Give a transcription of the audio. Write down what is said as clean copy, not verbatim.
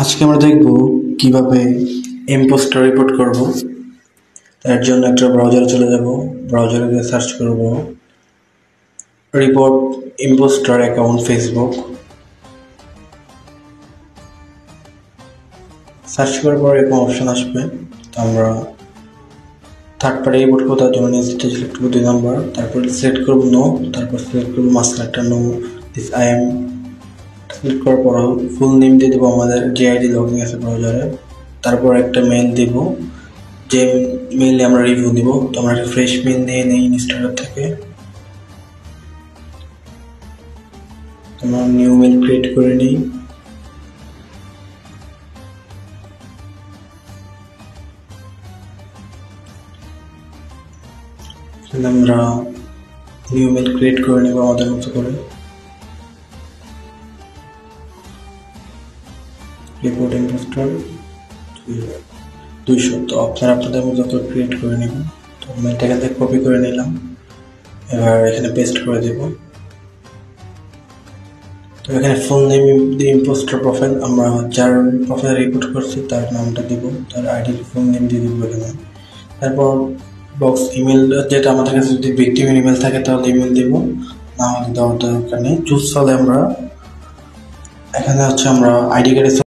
আজকে আমরা দেখব কিভাবে ইম্পোস্টার রিপোর্ট করব। তার জন্য একটা ব্রাউজারে চলে যাব, ব্রাউজারে গিয়ে সার্চ করব report impostor account Facebook. Search করার পর এরকম অপশন আসবে। তো আমরা থার্ড পার্টি রিপোর্ট করবো, তার জন্য নিচে সিলেক্ট করবো 2 নাম্বার, তারপর সিলেক্ট করবো নো, তারপর সিলেক্ট করবো মাস্টার একটা no this I am. Select করার পর ফুল নেম দিয়ে দেবো আমাদের যে আইডি লগইন আছে ব্রাউজারে, তারপর একটা মেইল দিব, যে মেইলে আমরা রিভিউ দিব। তো আমরা একটা ফ্রেশ মেইল নিয়ে নিই ইনস্টাগ্রাম থেকে। আমরা নিউ মেইল ক্রিয়েট করে নিই। আমরা নিউ মেইল ক্রিয়েট করে নেব আমাদের মতো করে। রিপোর্ট ইম্পোস্টার 200, তো আপনারা আপনাদের মতো করে ক্রিয়েট করে নেবেন। তো মেইলটা এখান থেকে কপি করে নিলাম, এবার এখানে পেস্ট করে দেব। তো এখানে ফুল নেম ইম্পোস্টার প্রোফাইল, আমরা যার প্রোফাইল রিপোর্ট করছি তার নামটা দিব, তার আইডি ফুল নেম দিয়ে দিব এখানে। তারপর বক্স ইমেল, যেটা আমাদের কাছে যদি ভিক্টিমের ইমেল থাকে তাহলে ইমেল দিব, না হলে দেওয়ার দরকার নেই। চুজ হলে আমরা এখানে আমরা আইডি কার্ডে